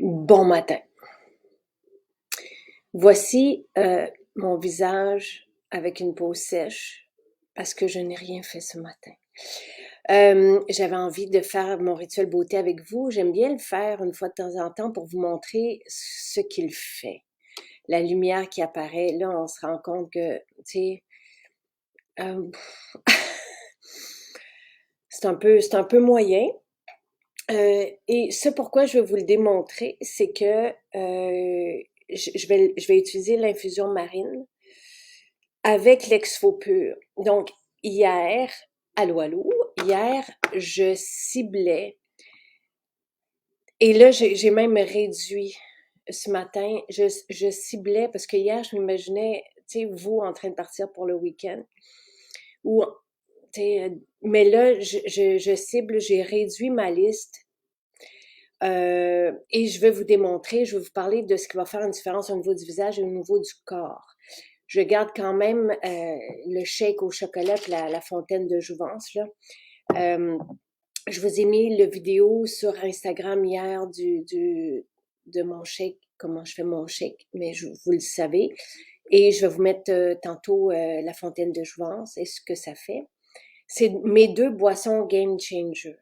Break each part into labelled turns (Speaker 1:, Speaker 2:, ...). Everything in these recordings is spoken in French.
Speaker 1: Bon matin. Voici mon visage avec une peau sèche parce que je n'ai rien fait ce matin. J'avais envie de faire mon rituel beauté avec vous. J'aime bien le faire une fois de temps en temps pour vous montrer ce qu'il fait. La lumière qui apparaît, là, on se rend compte que, tu sais, euh, c'est un peu moyen. Et ce pourquoi je vais vous le démontrer, c'est que je vais utiliser l'infusion marine avec l'exfo pur. Donc, hier, allô, hier, je ciblais, et là, j'ai même réduit ce matin, je ciblais, parce que hier, je m'imaginais, tu sais, vous en train de partir pour le week-end, ou, tu sais, mais là, je cible, j'ai réduit ma liste. Et je vais vous démontrer, je vais vous parler de ce qui va faire une différence au niveau du visage et au niveau du corps. Je garde quand même le shake au chocolat et la fontaine de jouvence, là. Euh, je vous ai mis le vidéo sur Instagram hier de mon shake, comment je fais mon shake, mais vous le savez. Et je vais vous mettre tantôt la fontaine de jouvence et ce que ça fait. C'est mes deux boissons game changer.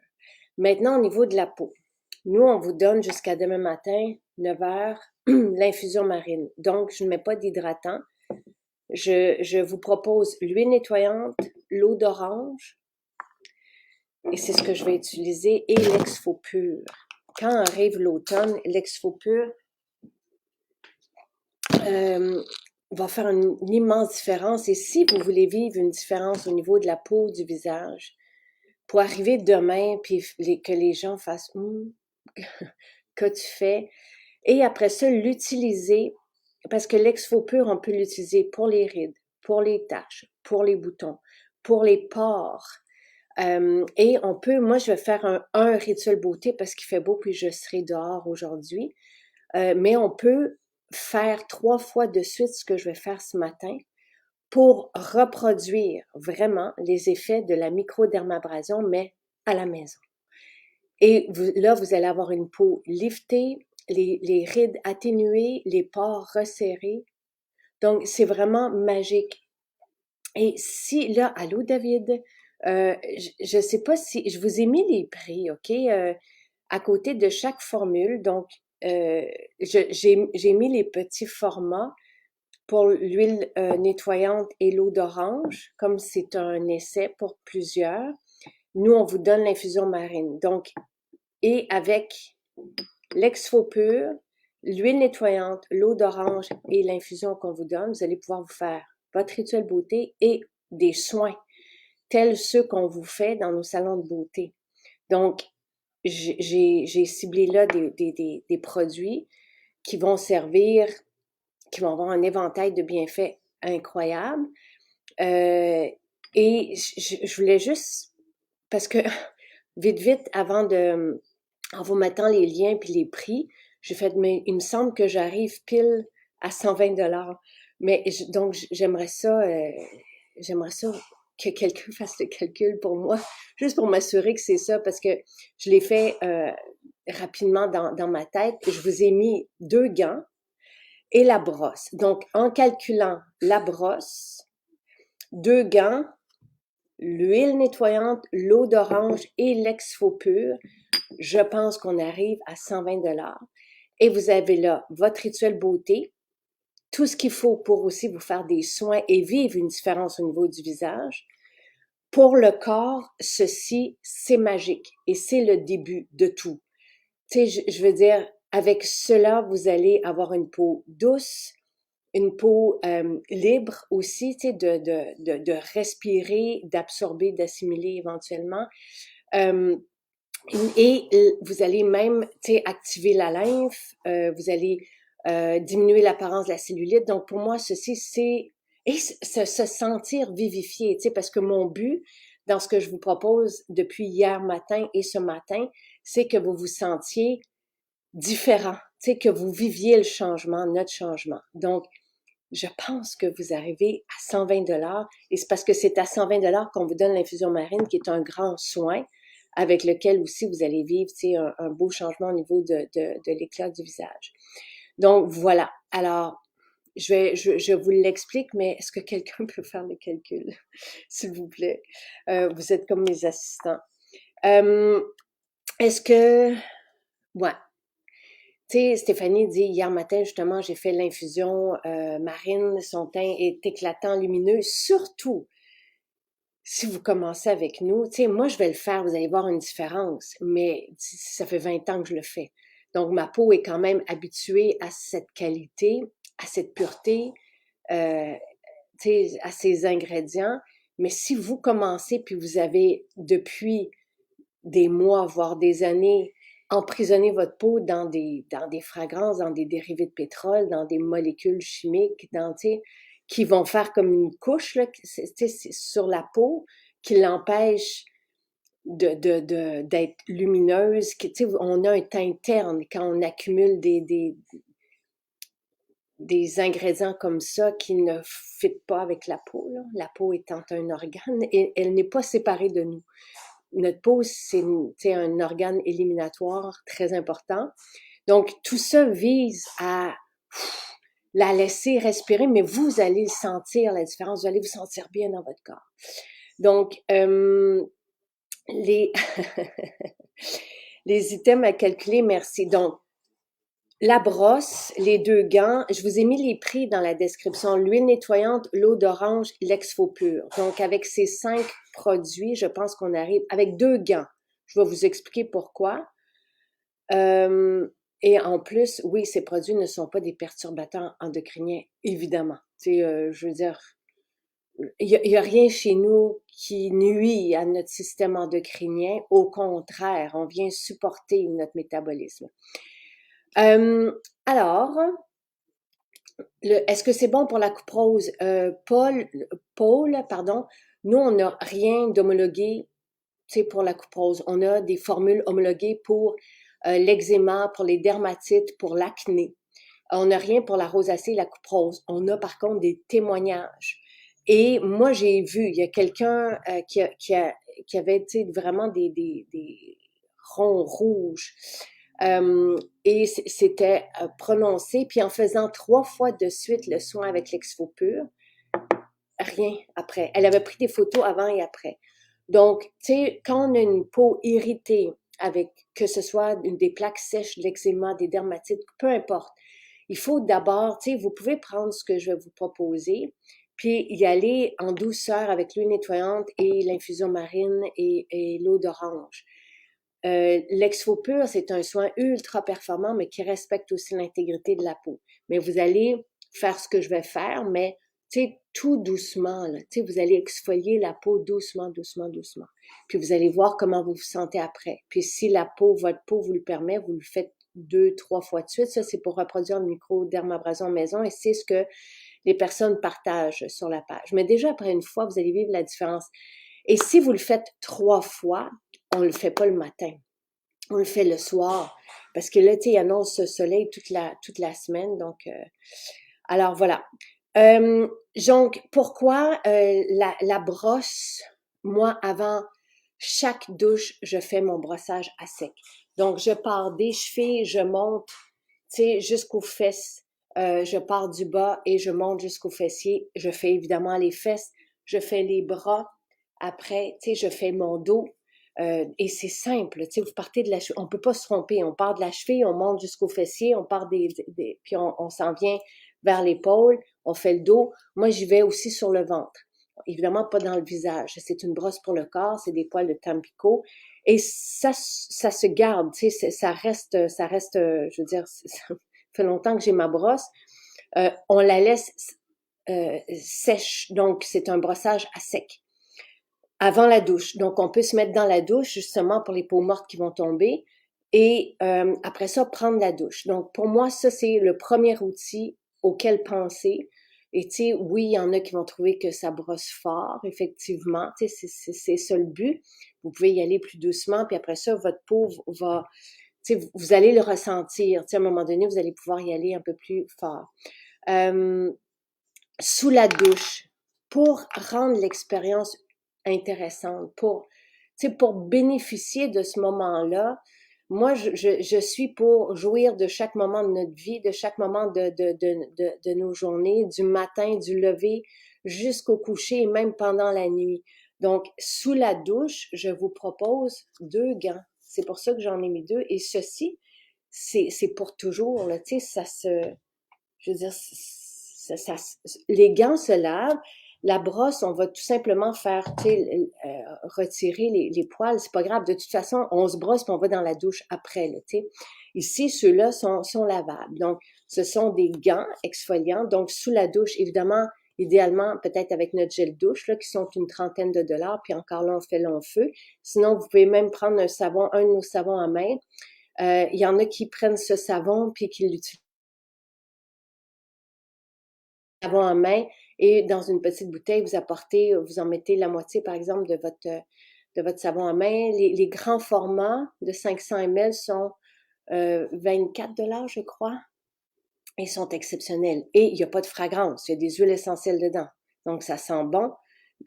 Speaker 1: Maintenant, au niveau de la peau. Nous, on vous donne jusqu'à demain matin, 9 heures, l'infusion marine. Donc, je ne mets pas d'hydratant. Je vous propose l'huile nettoyante, l'eau d'orange, et c'est ce que je vais utiliser, et l'exfo pur. Quand arrive l'automne, l'exfo pur va faire une immense différence. Et si vous voulez vivre une différence au niveau de la peau, du visage, pour arriver demain, puis que les gens fassent que tu fais, et après ça, l'utiliser, parce que l'exfo pur, on peut l'utiliser pour les rides, pour les taches, pour les boutons, pour les pores. Et on peut, moi, je vais faire un rituel beauté parce qu'il fait beau, puis je serai dehors aujourd'hui. Mais on peut faire 3 fois de suite ce que je vais faire ce matin pour reproduire vraiment les effets de la microdermabrasion, mais à la maison. Et là, vous allez avoir une peau liftée, les rides atténuées, les pores resserrés. Donc, c'est vraiment magique. Et si, là, allô David, je sais pas si, je vous ai mis les prix, OK, à côté de chaque formule. Donc, j'ai mis les petits formats pour l'huile nettoyante et l'eau d'orange, comme c'est un essai pour plusieurs. Nous, on vous donne l'infusion marine. Donc, et avec l'exfo pur, l'huile nettoyante, l'eau d'orange et l'infusion qu'on vous donne, vous allez pouvoir vous faire votre rituel beauté et des soins tels ceux qu'on vous fait dans nos salons de beauté. Donc, j'ai ciblé là des produits qui vont servir, qui vont avoir un éventail de bienfaits incroyables. Et je voulais juste, parce que vite, en vous mettant les liens puis les prix, j'ai fait, mais il me semble que j'arrive pile à 120 $. Mais donc, j'aimerais ça que quelqu'un fasse le calcul pour moi, juste pour m'assurer que c'est ça, parce que je l'ai fait rapidement dans ma tête. Je vous ai mis 2 gants et la brosse. Donc, en calculant la brosse, 2 gants, l'huile nettoyante, l'eau d'orange et l'exfo pur, je pense qu'on arrive à 120 $. Et vous avez là votre rituel beauté, tout ce qu'il faut pour aussi vous faire des soins et vivre une différence au niveau du visage. Pour le corps, ceci, c'est magique et c'est le début de tout. Tu sais, je veux dire, avec cela, vous allez avoir une peau douce, une peau libre aussi, tu sais, de respirer, d'absorber, d'assimiler éventuellement. Euh, et vous allez même, tu sais, activer la lymphe, vous allez diminuer l'apparence de la cellulite. Donc, pour moi, ceci, c'est... Et se sentir vivifié, tu sais, parce que mon but, dans ce que je vous propose depuis hier matin et ce matin, c'est que vous vous sentiez différent, tu sais, que vous viviez le changement, notre changement. Donc, je pense que vous arrivez à 120 $ et c'est parce que c'est à 120 $ qu'on vous donne l'infusion marine qui est un grand soin avec lequel aussi vous allez vivre, tu sais, un beau changement au niveau de l'éclat du visage. Donc, voilà. Alors, je vous l'explique, mais est-ce que quelqu'un peut faire le calcul, s'il vous plaît? Vous êtes comme mes assistants. Est-ce que, ouais. Tu sais, Stéphanie dit, hier matin, justement, j'ai fait l'infusion marine, son teint est éclatant, lumineux, surtout si vous commencez avec nous. Tu sais, moi, je vais le faire, vous allez voir une différence, mais ça fait 20 ans que je le fais. Donc, ma peau est quand même habituée à cette qualité, à cette pureté, euh, tu sais, à ces ingrédients. Mais si vous commencez, puis vous avez depuis des mois, voire des années, emprisonner votre peau dans des fragrances, dans des dérivés de pétrole, dans des molécules chimiques, qui vont faire comme une couche là, sur la peau qui l'empêche d'être lumineuse. On a un teint terne quand on accumule des ingrédients comme ça qui ne fit pas avec la peau. Là. La peau étant un organe, et elle n'est pas séparée de nous. Notre peau, c'est un organe éliminatoire très important. Donc, tout ça vise à la laisser respirer, mais vous allez sentir la différence, vous allez vous sentir bien dans votre corps. Donc, les, les items à calculer, merci. Donc, la brosse, les 2 gants, je vous ai mis les prix dans la description. L'huile nettoyante, l'eau d'orange, l'Exfo Pur. Donc, avec ces 5 produits, je pense qu'on arrive avec 2 gants. Je vais vous expliquer pourquoi. Et en plus, oui, ces produits ne sont pas des perturbateurs endocriniens, évidemment. Tu sais, je veux dire, il y a rien chez nous qui nuit à notre système endocrinien. Au contraire, on vient supporter notre métabolisme. Alors, est-ce que c'est bon pour la coupe rose? Paul, pardon, nous, on n'a rien d'homologué, tu sais, pour la coupe rose. On a des formules homologuées pour l'eczéma, pour les dermatites, pour l'acné. On n'a rien pour la rosacée et la coupe rose. On a par contre des témoignages. Et moi, j'ai vu, il y a quelqu'un qui avait, tu sais, vraiment des ronds rouges. Et c'était prononcé, puis en faisant 3 fois de suite le soin avec l'Exfo Pur, rien après. Elle avait pris des photos avant et après. Donc, tu sais, quand on a une peau irritée, avec que ce soit des plaques sèches, de l'eczéma, des dermatites, peu importe, il faut d'abord, tu sais, vous pouvez prendre ce que je vais vous proposer, puis y aller en douceur avec l'huile nettoyante et l'infusion marine et l'eau d'orange. L'Exfo Pur, c'est un soin ultra performant, mais qui respecte aussi l'intégrité de la peau. Mais vous allez faire ce que je vais faire, mais tu sais, tout doucement, là. Tu sais, vous allez exfolier la peau doucement, doucement, doucement. Puis vous allez voir comment vous vous sentez après. Puis si votre peau vous le permet, vous le faites 2, 3 fois de suite. Ça, c'est pour reproduire le microdermabrasion maison et c'est ce que les personnes partagent sur la page. Mais déjà, après une fois, vous allez vivre la différence. Et si vous le faites 3 fois, on le fait pas le matin. On le fait le soir. Parce que là, tu sais, il annonce ce soleil toute la semaine. Donc, alors voilà. Donc, pourquoi la brosse, moi, avant chaque douche, je fais mon brossage à sec. Donc, je pars des chevilles, je monte, tu sais, jusqu'aux fesses. Je pars du bas et je monte jusqu'aux fessiers. Je fais évidemment les fesses. Je fais les bras. Après, tu sais, je fais mon dos. Et c'est simple, tu sais, vous partez de la cheville, on peut pas se tromper, on part de la cheville, on monte jusqu'aux fessiers, on part puis on s'en vient vers l'épaule, on fait le dos. Moi, j'y vais aussi sur le ventre. Évidemment, pas dans le visage. C'est une brosse pour le corps, c'est des poils de Tampico. Et ça se garde, tu sais, ça reste, je veux dire, ça fait longtemps que j'ai ma brosse. On la laisse sèche, donc c'est un brossage à sec. Avant la douche. Donc, on peut se mettre dans la douche justement pour les peaux mortes qui vont tomber et après ça, prendre la douche. Donc, pour moi, ça, c'est le premier outil auquel penser. Et tu sais, oui, il y en a qui vont trouver que ça brosse fort, effectivement. Tu sais, c'est ça le but. Vous pouvez y aller plus doucement, puis après ça, votre peau va... Tu sais, vous allez le ressentir. Tu sais, à un moment donné, vous allez pouvoir y aller un peu plus fort. Sous la douche, pour rendre l'expérience intéressante, pour tu sais, pour bénéficier de ce moment-là, moi, je suis pour jouir de chaque moment de notre vie, de chaque moment de nos journées, du matin, du lever jusqu'au coucher et même pendant la nuit. Donc, sous la douche, je vous propose 2 gants. C'est pour ça que j'en ai mis 2. Et ceci, c'est pour toujours, là, tu sais, je veux dire, les gants se lavent. La brosse, on va tout simplement faire, tu sais, retirer les poils. C'est pas grave. De toute façon, on se brosse puis on va dans la douche après, là, tu sais. Ici, ceux-là sont lavables. Donc, ce sont des gants exfoliants. Donc, sous la douche, évidemment, idéalement, peut-être avec notre gel douche, là, qui sont une trentaine de dollars. Puis encore là, on fait long feu. Sinon, vous pouvez même prendre un de nos savons à main. Il y en a qui prennent ce savon puis qui l'utilisent savon en main et dans une petite bouteille, vous en mettez la moitié, par exemple, de votre savon en main. Les grands formats de 500 ml sont 24 dollars, je crois. Ils sont exceptionnels. Et il n'y a pas de fragrance. Il y a des huiles essentielles dedans. Donc, ça sent bon,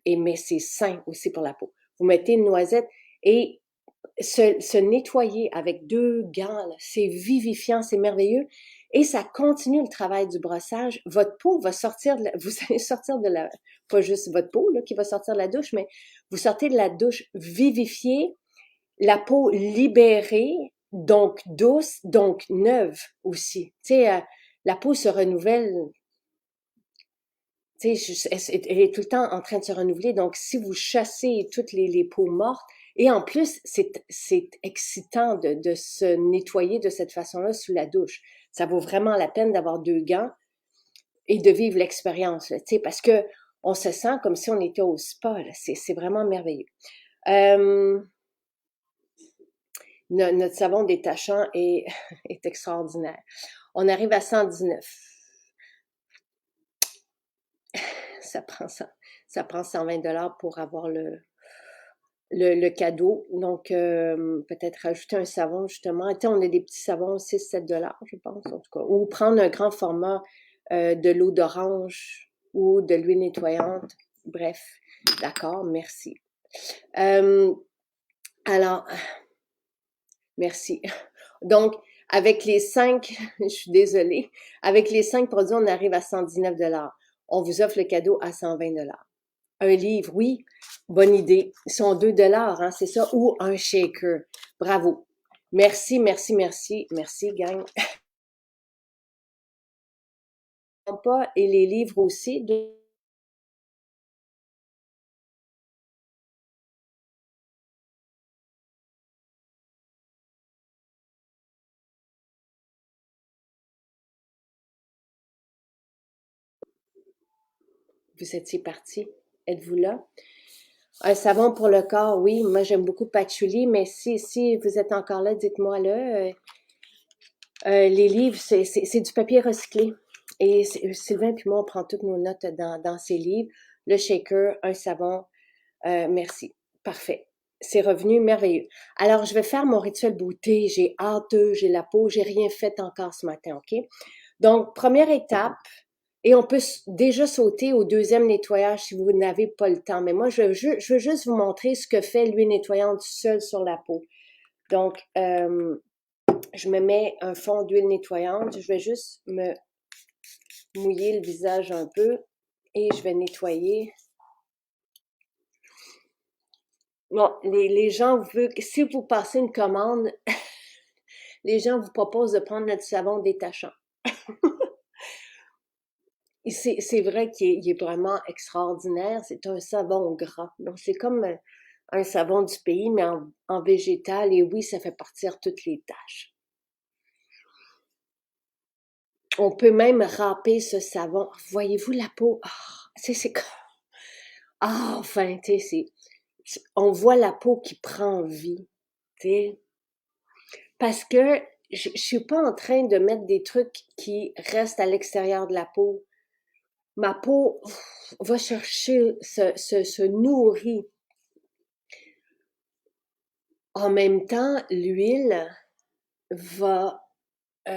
Speaker 1: mais c'est sain aussi pour la peau. Vous mettez une noisette et se nettoyer avec 2 gants, c'est vivifiant, c'est merveilleux. Et ça continue le travail du brossage. Votre peau va sortir, vous allez sortir pas juste votre peau là, qui va sortir de la douche, mais vous sortez de la douche vivifiée, la peau libérée, donc douce, donc neuve aussi. Tu sais, la peau se renouvelle, tu sais, elle est tout le temps en train de se renouveler. Donc, si vous chassez toutes les peaux mortes, et en plus, c'est excitant de se nettoyer de cette façon-là sous la douche. Ça vaut vraiment la peine d'avoir 2 gants et de vivre l'expérience, tu sais, parce que on se sent comme si on était au spa, là. C'est vraiment merveilleux. Euh, notre savon détachant est, est extraordinaire. On arrive à 119. Ça prend 120 dollars pour avoir le cadeau. Donc, peut-être rajouter un savon, justement. Tu sais, on a des petits savons, 6-7 dollars, je pense, en tout cas. Ou prendre un grand format de l'eau d'orange ou de l'huile nettoyante. Bref, d'accord, merci. Euh, alors, merci. Donc, avec les 5, je suis désolée, avec les 5 produits, on arrive à 119 dollars. On vous offre le cadeau à 120 dollars. Un livre, oui, bonne idée. Ils sont 2 dollars, hein, c'est ça, ou un shaker. Bravo. Merci, merci, merci, merci, gang. Pas, et les livres aussi. Vous étiez partis. Êtes-vous là? Un savon pour le corps, oui. Moi, j'aime beaucoup patchouli, mais si vous êtes encore là, dites-moi là. Les livres, c'est du papier recyclé. Et Sylvain puis moi, on prend toutes nos notes dans ces livres. Le shaker, un savon. Merci. Parfait. C'est revenu merveilleux. Alors, je vais faire mon rituel beauté. J'ai hâte, j'ai la peau, j'ai rien fait encore ce matin, OK? Donc, première étape, et on peut déjà sauter au deuxième nettoyage si vous n'avez pas le temps. Mais moi, je veux juste vous montrer ce que fait l'huile nettoyante seule sur la peau. Donc, je me mets un fond d'huile nettoyante. Je vais juste me mouiller le visage un peu et je vais nettoyer. Bon, les gens veulent, si vous passez une commande, les gens vous proposent de prendre notre savon détachant. Et c'est vrai qu'il est vraiment extraordinaire. C'est un savon gras. Donc, c'est comme un savon du pays, mais en végétal. Et oui, ça fait partir toutes les taches. On peut même râper ce savon. Voyez-vous la peau? C'est comme... enfin, tu sais, on voit la peau qui prend vie, tu sais. Parce que je suis pas en train de mettre des trucs qui restent à l'extérieur de la peau. Ma peau va chercher, se nourrit. En même temps, l'huile va... tu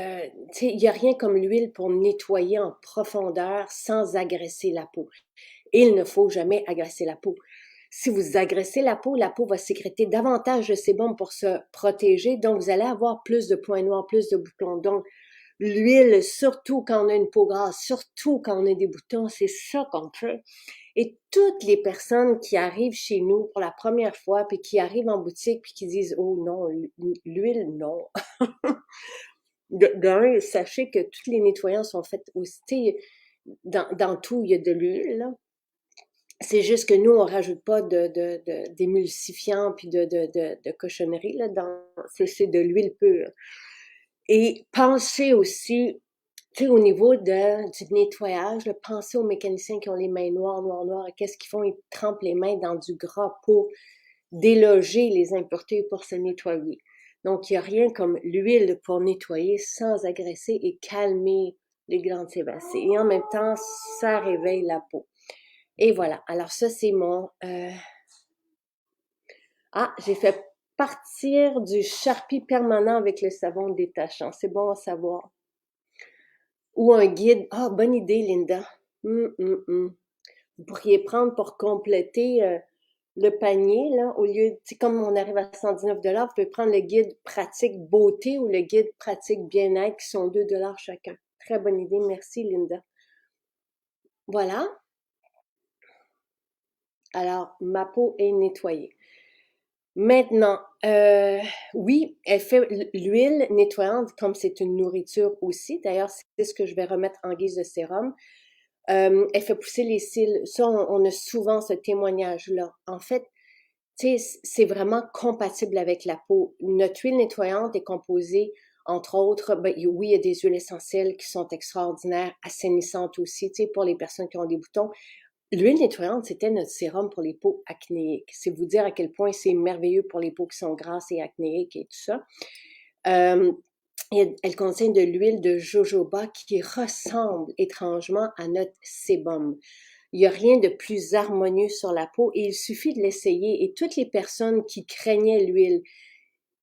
Speaker 1: sais, il n'y a rien comme l'huile pour nettoyer en profondeur sans agresser la peau. Il ne faut jamais agresser la peau. Si vous agressez la peau va sécréter davantage de sébum pour se protéger, donc vous allez avoir plus de points noirs, plus de boutons. Donc, l'huile, surtout quand on a une peau grasse, surtout quand on a des boutons, c'est ça qu'on peut. Et toutes les personnes qui arrivent chez nous pour la première fois, puis qui arrivent en boutique, puis qui disent « Oh non, l'huile, non. » D'un, sachez que tous les nettoyants sont faits aussi, dans tout, il y a de l'huile, c'est juste que nous, on rajoute pas d'émulsifiant puis de cochonnerie là-dedans. C'est de l'huile pure. Et pensez aussi, tu sais, au niveau du nettoyage, là, pensez aux mécaniciens qui ont les mains noires, noires, noires. Qu'est-ce qu'ils font? Ils trempent les mains dans du gras pour déloger les impuretés pour se nettoyer. Donc, il n'y a rien comme l'huile pour nettoyer sans agresser et calmer les glandes sébacées. Et en même temps, ça réveille la peau. Et voilà. Alors ça, c'est mon... Ah, j'ai fait partir du charpie permanent avec le savon détachant. C'est bon à savoir. Ou un guide. Ah, bonne idée, Linda. Vous pourriez prendre pour compléter le panier, là, au lieu, tu sais, comme on arrive à 119 $, vous pouvez prendre le guide pratique beauté ou le guide pratique bien-être qui sont 2 $ chacun. Très bonne idée. Merci, Linda. Voilà. Alors, ma peau est nettoyée. Maintenant, oui, elle fait l'huile nettoyante, comme c'est une nourriture aussi. D'ailleurs, c'est ce que je vais remettre en guise de sérum. Elle fait pousser les cils. Ça, on a souvent ce témoignage-là. En fait, tu sais, c'est vraiment compatible avec la peau. Notre huile nettoyante est composée, entre autres, ben, oui, il y a des huiles essentielles qui sont extraordinaires, assainissantes aussi, tu sais, pour les personnes qui ont des boutons. L'huile nettoyante, c'était notre sérum pour les peaux acnéiques. C'est vous dire à quel point c'est merveilleux pour les peaux qui sont grasses et acnéiques et tout ça. Elle contient de l'huile de jojoba qui ressemble étrangement à notre sébum. Il n'y a rien de plus harmonieux sur la peau et il suffit de l'essayer. Et toutes les personnes qui craignaient l'huile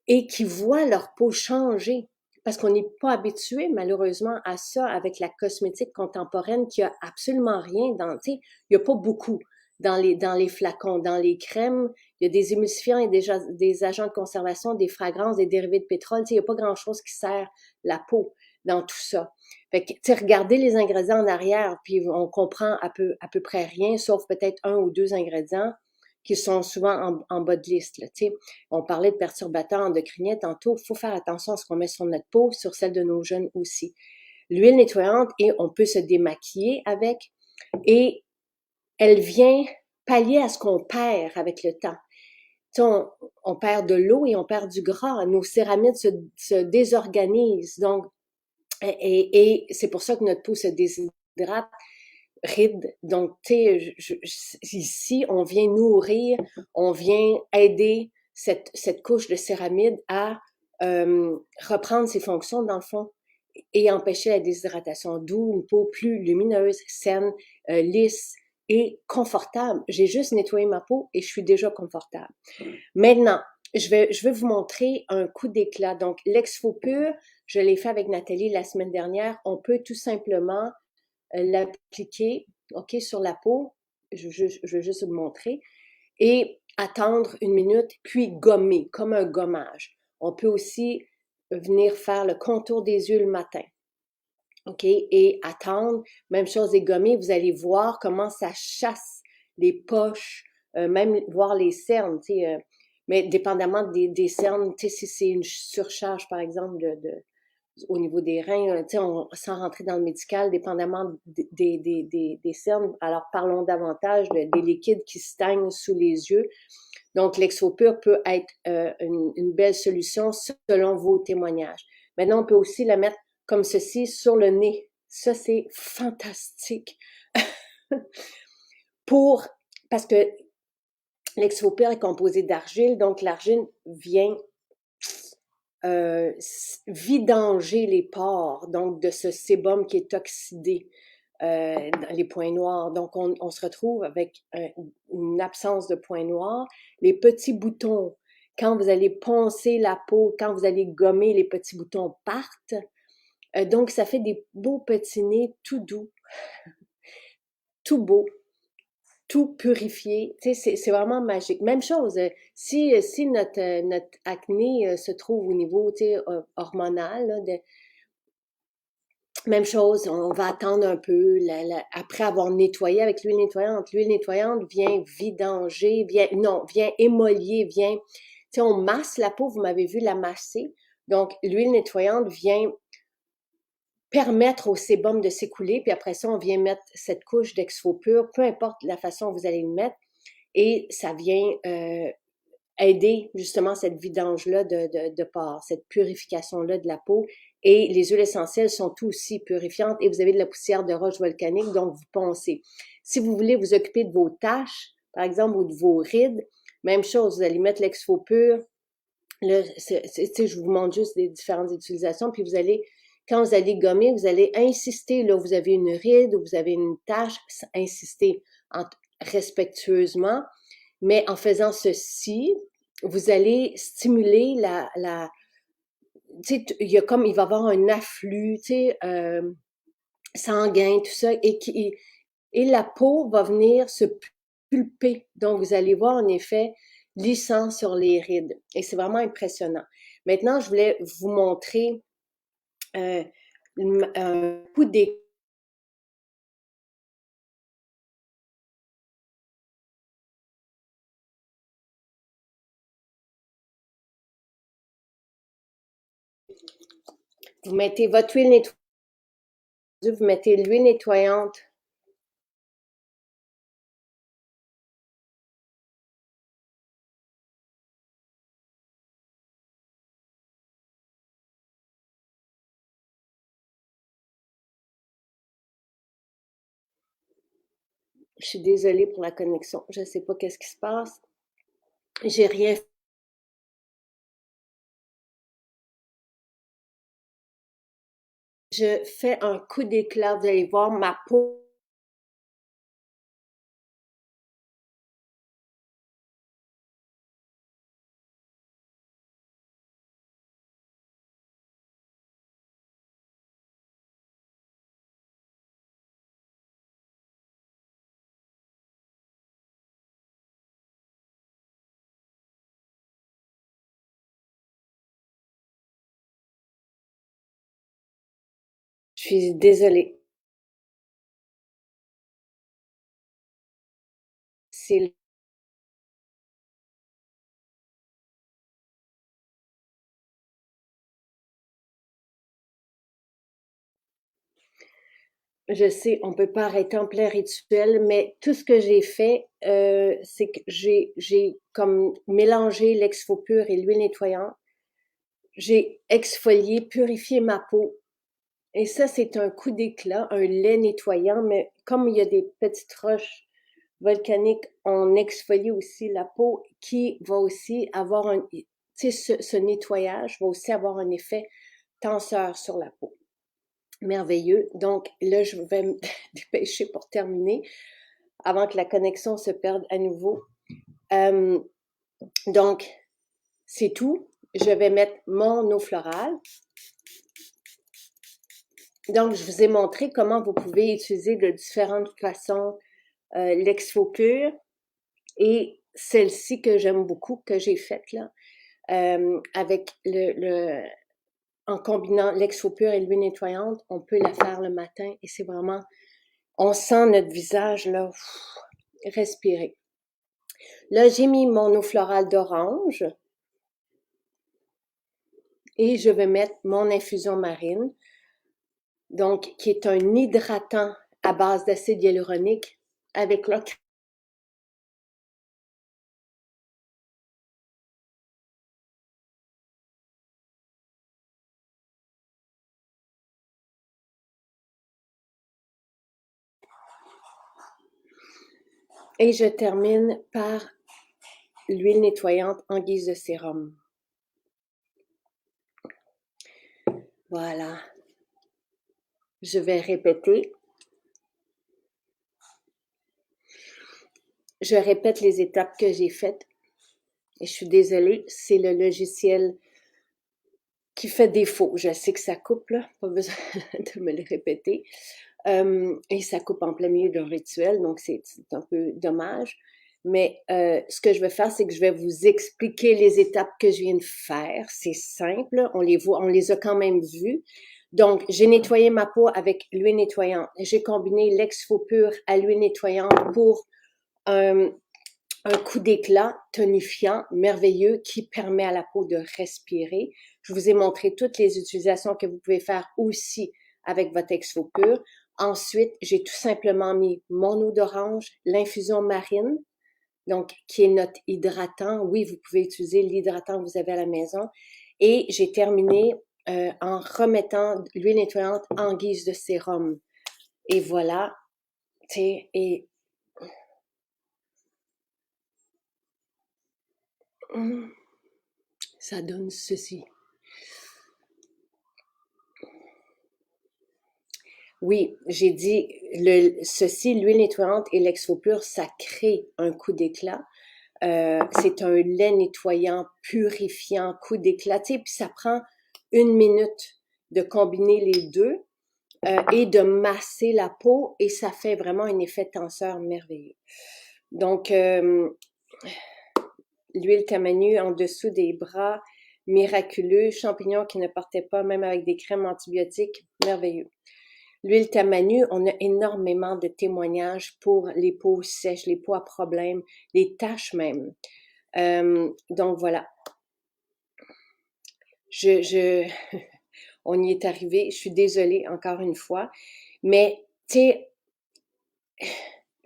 Speaker 1: et qui voient leur peau changer, parce qu'on n'est pas habitué malheureusement à ça avec la cosmétique contemporaine qui a absolument rien dans, tu sais, il n'y a pas beaucoup dans les flacons, dans les crèmes, il y a des émulsifiants et des agents de conservation, des fragrances, des dérivés de pétrole, tu sais, il n'y a pas grand-chose qui sert la peau dans tout ça. Fait que, tu sais, regardez les ingrédients en arrière, puis on comprend à peu près rien, sauf peut-être 1 ou 2 ingrédients qui sont souvent en bas de liste, là, tu sais. On parlait de perturbateurs endocriniens tantôt. Il faut faire attention à ce qu'on met sur notre peau, sur celle de nos jeunes aussi. L'huile nettoyante, et on peut se démaquiller avec, et elle vient pallier à ce qu'on perd avec le temps. Tu sais, on perd de l'eau et on perd du gras. Nos céramides se désorganisent. Donc, et c'est pour ça que notre peau se déshydrate, ride. Donc, tu sais, ici, on vient nourrir, on vient aider cette couche de céramide à reprendre ses fonctions, dans le fond, et empêcher la déshydratation, d'où une peau plus lumineuse, saine, lisse et confortable. J'ai juste nettoyé ma peau et je suis déjà confortable. Maintenant, je vais vous montrer un coup d'éclat. Donc, l'Exfo Pur, je l'ai fait avec Nathalie la semaine dernière. On peut tout simplement l'appliquer, OK, sur la peau. Je veux juste vous montrer. Et attendre 1 minute, puis gommer, comme un gommage. On peut aussi venir faire le contour des yeux le matin. OK? Et attendre. Même chose des gommer, vous allez voir comment ça chasse les poches, même voir les cernes, tu sais. Mais dépendamment des cernes, tu sais, si c'est une surcharge, par exemple, au niveau des reins, tu sais, sans rentrer dans le médical, dépendamment des cernes. Alors, parlons davantage des liquides qui stagnent sous les yeux. Donc, l'Exfopur peut être une belle solution selon vos témoignages. Maintenant, on peut aussi la mettre comme ceci sur le nez. Ça, c'est fantastique. Parce que l'Exfopur est composé d'argile, donc l'argile vient vidanger les pores, donc de ce sébum qui est oxydé dans les points noirs. Donc, on se retrouve avec une absence de points noirs. Les petits boutons, quand vous allez poncer la peau, quand vous allez gommer, les petits boutons partent. Donc, ça fait des beaux petits nez tout doux, tout beaux. tout purifier. Tu sais, c'est vraiment magique. Même chose, si notre acné se trouve au niveau, tu sais, hormonal, là, même chose, on va attendre un peu, après avoir nettoyé avec l'huile nettoyante. L'huile nettoyante vient vidanger, vient émolier, vient, tu sais, on masse la peau, vous m'avez vu la masser. Donc, l'huile nettoyante vient permettre au sébum de s'écouler, puis après ça, on vient mettre cette couche d'exfo pur, peu importe la façon dont vous allez le mettre, et ça vient aider justement cette vidange-là de pores, cette purification-là de la peau. Et les huiles essentielles sont aussi purifiantes et vous avez de la poussière de roche volcanique, donc vous poncez. Si vous voulez vous occuper de vos taches, par exemple, ou de vos rides, même chose, vous allez mettre l'exfo pur. Là, je vous montre juste les différentes utilisations, puis vous allez, quand vous allez gommer, vous allez insister, là, vous avez une ride ou vous avez une tache, insister respectueusement, mais en faisant ceci, vous allez stimuler tu sais, il va y avoir un afflux, tu sais, sanguin, tout ça, et la peau va venir se pulper. Donc, vous allez voir un effet lissant sur les rides. Et c'est vraiment impressionnant. Maintenant, je voulais vous montrer un coup d'éclat. Vous mettez votre huile nettoyante, vous mettez l'huile nettoyante. Je suis désolée pour la connexion. Je ne sais pas qu'est-ce qui se passe. J'ai rien. Je fais un coup d'éclat. Vous allez voir ma peau. Je suis désolée. C'est Je sais, on peut pas arrêter en plein rituel, mais tout ce que j'ai fait, c'est que j'ai comme mélangé l'exfo pur et l'huile nettoyante. J'ai exfolié, purifié ma peau. Et ça, c'est un coup d'éclat, un lait nettoyant, mais comme il y a des petites roches volcaniques, on exfolie aussi la peau qui va aussi avoir tu sais, ce nettoyage va aussi avoir un effet tenseur sur la peau. Merveilleux. Donc là, je vais me dépêcher pour terminer avant que la connexion se perde à nouveau. Euh, donc, c'est tout. Je vais mettre mon eau florale. Donc, je vous ai montré comment vous pouvez utiliser de différentes façons l'exfo pur et celle-ci que j'aime beaucoup, que j'ai faite là, avec en combinant l'exfo pur et l'huile nettoyante, on peut la faire le matin et c'est vraiment, on sent notre visage là, respirer. Là, j'ai mis mon eau florale d'orange et je vais mettre mon infusion marine, donc qui est un hydratant à base d'acide hyaluronique avec le et je termine par l'huile nettoyante en guise de sérum. Voilà. Je vais répéter. Je répète les étapes que j'ai faites. Et je suis désolée, c'est le logiciel qui fait défaut. Je sais que ça coupe, là, pas besoin de me le répéter. Et ça coupe en plein milieu d'un rituel, donc c'est un peu dommage. Mais ce que je vais faire, c'est que je vais vous expliquer les étapes que je viens de faire. C'est simple, on les voit, on les a quand même vues. Donc, j'ai nettoyé ma peau avec l'huile nettoyante. J'ai combiné l'exfo pur à l'huile nettoyante pour un, un coup d'éclat tonifiant, merveilleux, qui permet à la peau de respirer. Je vous ai montré toutes les utilisations que vous pouvez faire aussi avec votre exfo pur. Ensuite, j'ai tout simplement mis mon eau d'orange, l'infusion marine, donc qui est notre hydratant. Oui, vous pouvez utiliser l'hydratant que vous avez à la maison. Et j'ai terminé en remettant l'huile nettoyante en guise de sérum. Et voilà, tu sais, et ça donne ceci. Oui, j'ai dit ceci, l'huile nettoyante et l'exfo pur, ça crée un coup d'éclat. C'est un lait nettoyant, purifiant, coup d'éclat, tu sais, puis ça prend 1 minute de combiner les deux et de masser la peau et ça fait vraiment un effet tenseur merveilleux. Donc, l'huile tamanu en dessous des bras, miraculeux, champignons qui ne partaient pas, même avec des crèmes antibiotiques, merveilleux. L'huile tamanu, on a énormément de témoignages pour les peaux sèches, les peaux à problème, les taches même. Donc voilà. On y est arrivé. Je suis désolée encore une fois, mais tu sais,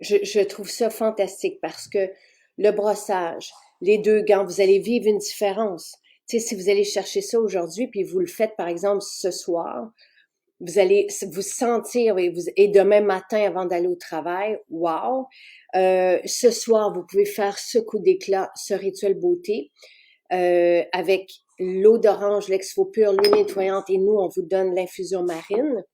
Speaker 1: je trouve ça fantastique parce que le brossage, les 2 gants, vous allez vivre une différence. Tu sais, si vous allez chercher ça aujourd'hui, puis vous le faites par exemple ce soir, vous allez vous sentir et demain matin avant d'aller au travail, wow! Ce soir, vous pouvez faire ce coup d'éclat, ce rituel beauté avec l'eau d'orange, l'exfo pur, l'huile nettoyante et nous, on vous donne l'infusion marine.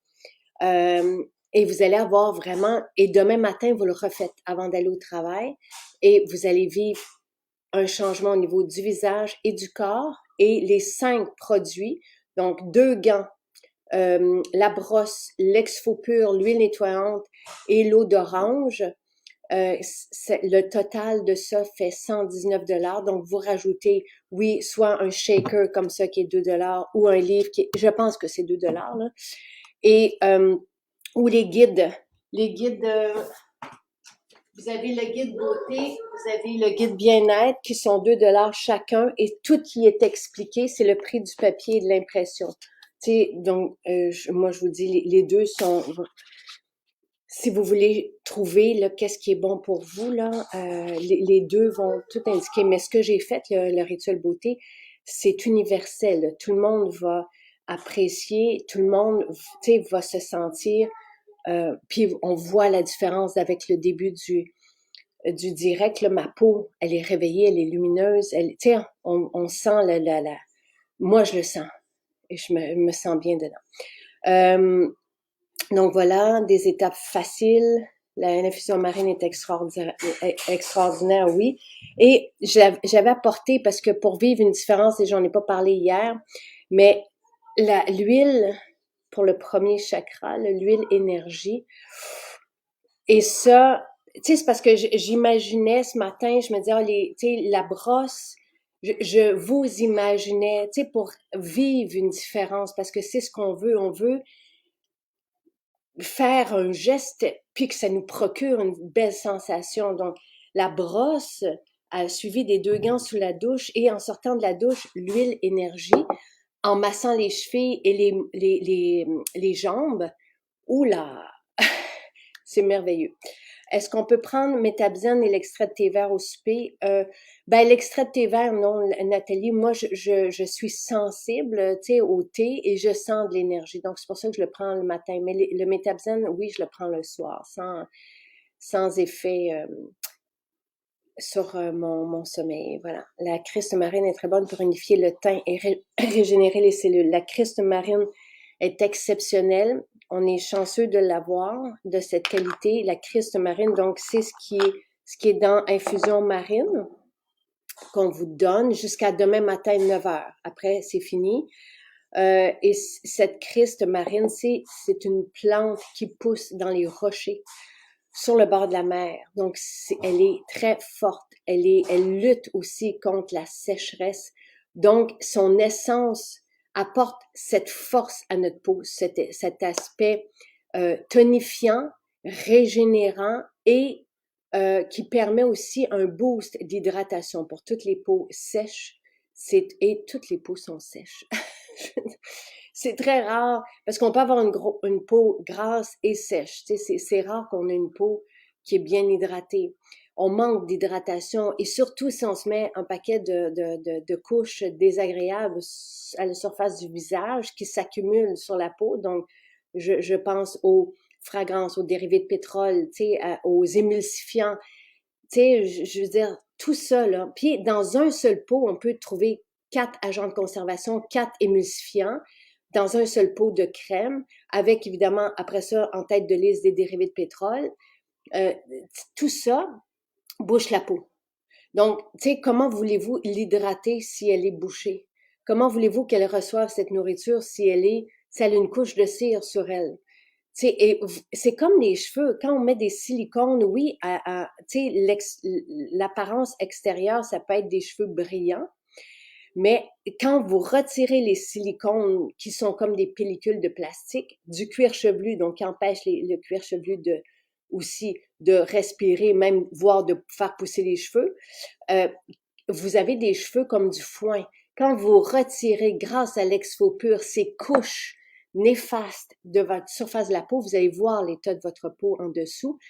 Speaker 1: Et vous allez avoir vraiment, et demain matin, vous le refaites avant d'aller au travail et vous allez vivre un changement au niveau du visage et du corps et les 5 produits, donc 2 gants, la brosse, l'exfo pur, l'huile nettoyante et l'eau d'orange. Le total de ça fait 119 $. Donc, vous rajoutez, oui, soit un shaker comme ça qui est 2 $ ou un livre qui est, je pense que c'est 2 $, là. Et, ou les guides. Les guides, vous avez le guide beauté, vous avez le guide bien-être qui sont 2 $ chacun et tout qui est expliqué, c'est le prix du papier et de l'impression. Tu sais, donc, moi, je vous dis, les deux sont, si vous voulez trouver là, qu'est-ce qui est bon pour vous, là, les deux vont tout indiquer. Mais ce que j'ai fait, le rituel beauté, c'est universel. Tout le monde va apprécier, tout le monde, tu sais, va se sentir. Puis on voit la différence avec le début du direct. Là, ma peau, elle est réveillée, elle est lumineuse. Elle, tu sais, on sent moi je le sens et je me sens bien dedans. Donc voilà, des étapes faciles. L'infusion marine est extraordinaire, oui. Et j'avais apporté, parce que pour vivre une différence, et j'en ai pas parlé hier, mais l'huile pour le premier chakra, l'huile énergie, et ça, tu sais, c'est parce que j'imaginais ce matin, je me disais, tu sais, la brosse, je vous imaginais, tu sais, pour vivre une différence, parce que c'est ce qu'on veut. On veut faire un geste puis que ça nous procure une belle sensation. Donc, la brosse a suivi des 2 gants sous la douche et en sortant de la douche, l'huile énergie, en massant les chevilles et les jambes. Oula! C'est merveilleux. Est-ce qu'on peut prendre métabzène et l'extrait de thé vert au souper? Ben, l'extrait de thé vert, non, Nathalie. Moi, je suis sensible, tu sais, au thé et je sens de l'énergie. Donc, c'est pour ça que je le prends le matin. Mais le métabzène, oui, je le prends le soir, sans effet sur mon sommeil. Voilà. La criste marine est très bonne pour unifier le teint et régénérer les cellules. La criste marine est exceptionnelle. On est chanceux de l'avoir, de cette qualité. La criste marine, donc, c'est ce qui est dans infusion marine qu'on vous donne jusqu'à demain matin 9 h. Après, c'est fini. Et cette Christe marine, c'est une plante qui pousse dans les rochers sur le bord de la mer. Donc, elle est très forte. Elle lutte aussi contre la sécheresse. Donc, son essence apporte cette force à notre peau, cet aspect tonifiant, régénérant et qui permet aussi un boost d'hydratation pour toutes les peaux sèches. Et toutes les peaux sont sèches. C'est très rare parce qu'on peut avoir une peau grasse et sèche. Tu sais, c'est rare qu'on ait une peau qui est bien hydratée. On manque d'hydratation et surtout si on se met un paquet de couches désagréables à la surface du visage qui s'accumulent sur la peau. Donc, je pense aux fragrances, aux dérivés de pétrole, tu sais, aux émulsifiants. Tu sais, je veux dire, tout ça, là. Puis, dans un seul pot, on peut trouver 4 agents de conservation, 4 émulsifiants dans un seul pot de crème, avec évidemment, après ça, en tête de liste des dérivés de pétrole. Tout ça bouche la peau. Donc, tu sais, comment voulez-vous l'hydrater si elle est bouchée? Comment voulez-vous qu'elle reçoive cette nourriture si elle a une couche de cire sur elle? Tu sais, et c'est comme les cheveux. Quand on met des silicones, oui, tu sais, l'apparence extérieure, ça peut être des cheveux brillants, mais quand vous retirez les silicones qui sont comme des pellicules de plastique du cuir chevelu, donc qui empêche le cuir chevelu aussi de respirer, même voire de faire pousser les cheveux, vous avez des cheveux comme du foin. Quand vous retirez, grâce à l'exfo-pur, ces couches néfastes de votre surface de la peau, vous allez voir l'état de votre peau en dessous.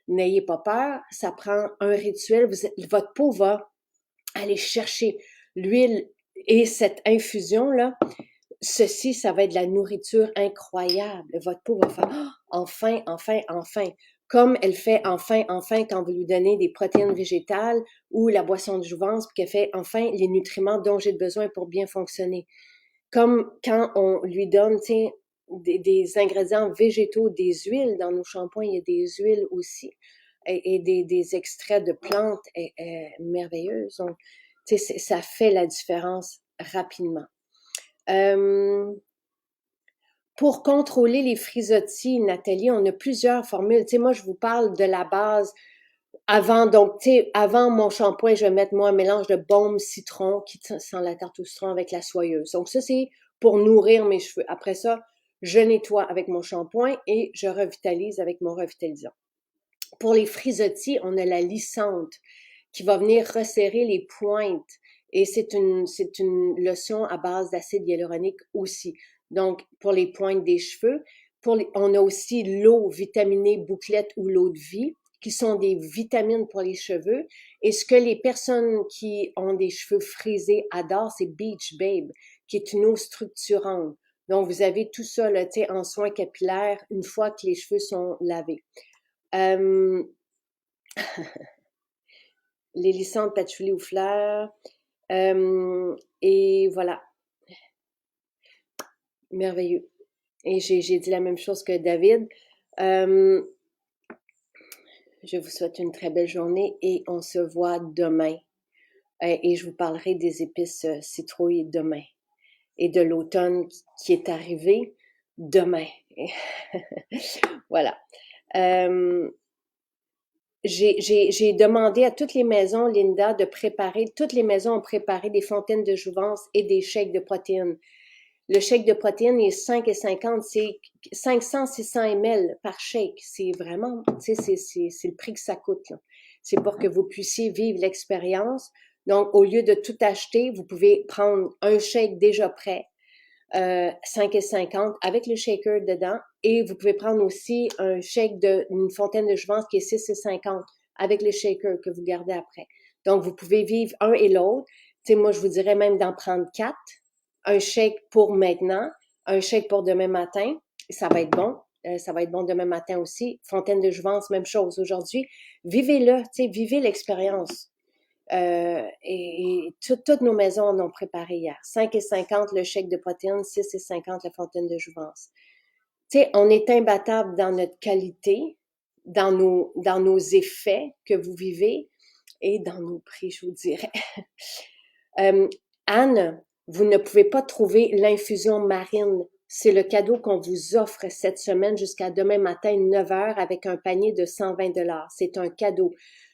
Speaker 1: N'ayez pas peur, ça prend un rituel. Votre peau va aller chercher l'huile et cette infusion-là. Ceci, ça va être de la nourriture incroyable. Votre peau va faire enfin, enfin, enfin. Comme elle fait enfin, enfin quand vous lui donnez des protéines végétales ou la boisson de jouvence, puis qu'elle fait enfin les nutriments dont j'ai besoin pour bien fonctionner. Comme quand on lui donne, tu sais, des ingrédients végétaux, des huiles dans nos shampoings, il y a des huiles aussi, et des extraits de plantes merveilleuses. Donc, tu sais, ça fait la différence rapidement. Pour contrôler les frisottis, Nathalie, on a plusieurs formules. Tu sais, moi, je vous parle de la base avant. Donc, tu sais, avant mon shampoing, je vais mettre, moi, un mélange de baume citron qui sent la tarte au citron avec la soyeuse. Donc, ça, c'est pour nourrir mes cheveux. Après ça, je nettoie avec mon shampoing et je revitalise avec mon revitalisant. Pour les frisottis, on a la lissante qui va venir resserrer les pointes. Et c'est une lotion à base d'acide hyaluronique aussi. Donc, pour les pointes des cheveux, on a aussi l'eau vitaminée bouclette ou l'eau de vie, qui sont des vitamines pour les cheveux. Et ce que les personnes qui ont des cheveux frisés adorent, c'est Beach Babe, qui est une eau structurante. Donc, vous avez tout ça là, en soins capillaires une fois que les cheveux sont lavés. Les lisantes patchouli aux fleurs. Et voilà. Merveilleux. Et j'ai dit la même chose que David. Je vous souhaite une très belle journée et on se voit demain. Et je vous parlerai des épices citrouilles demain. Et de l'automne qui est arrivé demain. Voilà. J'ai demandé à toutes les maisons, Linda, de préparer, toutes les maisons ont préparé des fontaines de jouvence et des shakes de protéines. Le shake de protéines est 5,50, c'est 500-600 ml par shake. C'est vraiment, tu sais, c'est le prix que ça coûte, là. C'est pour que vous puissiez vivre l'expérience. Donc, au lieu de tout acheter, vous pouvez prendre un shake déjà prêt, 5,50 avec le shaker dedans. Et vous pouvez prendre aussi un shake une fontaine de jouvence qui est 6,50 avec le shaker que vous gardez après. Donc, vous pouvez vivre un et l'autre. Tu sais, moi, je vous dirais même d'en prendre 4. Un shake pour maintenant, un shake pour demain matin. Ça va être bon. Ça va être bon demain matin aussi. Fontaine de jouvence, même chose aujourd'hui. Vivez-le, tu sais, vivez l'expérience. Et toutes nos maisons en ont préparé hier. 5,50 le chèque de protéines, 6,50 la fontaine de jouvence. Tu sais, on est imbattable dans notre qualité, dans nos effets que vous vivez et dans nos prix, je vous dirais. Anne, vous ne pouvez pas trouver l'infusion marine. C'est le cadeau qu'on vous offre cette semaine jusqu'à demain matin 9 heures avec un panier de 120 $. C'est un cadeau.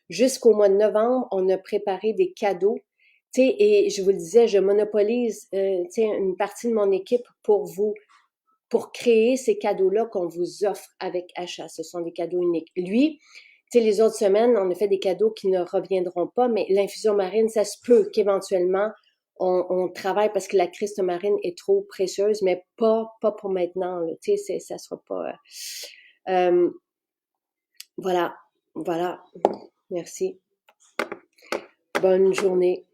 Speaker 1: Jusqu'au mois de novembre, on a préparé des cadeaux. Tu sais, et je vous le disais, je monopolise tu sais, une partie de mon équipe pour vous, pour créer ces cadeaux-là qu'on vous offre avec achat. Ce sont des cadeaux uniques. Lui, tu sais, les autres semaines, on a fait des cadeaux qui ne reviendront pas, mais l'infusion marine, ça se peut qu'éventuellement, on travaille parce que la Christ marine est trop précieuse, mais pas pour maintenant. Là. Tu sais, ça sera pas... voilà, voilà. Merci. Bonne journée.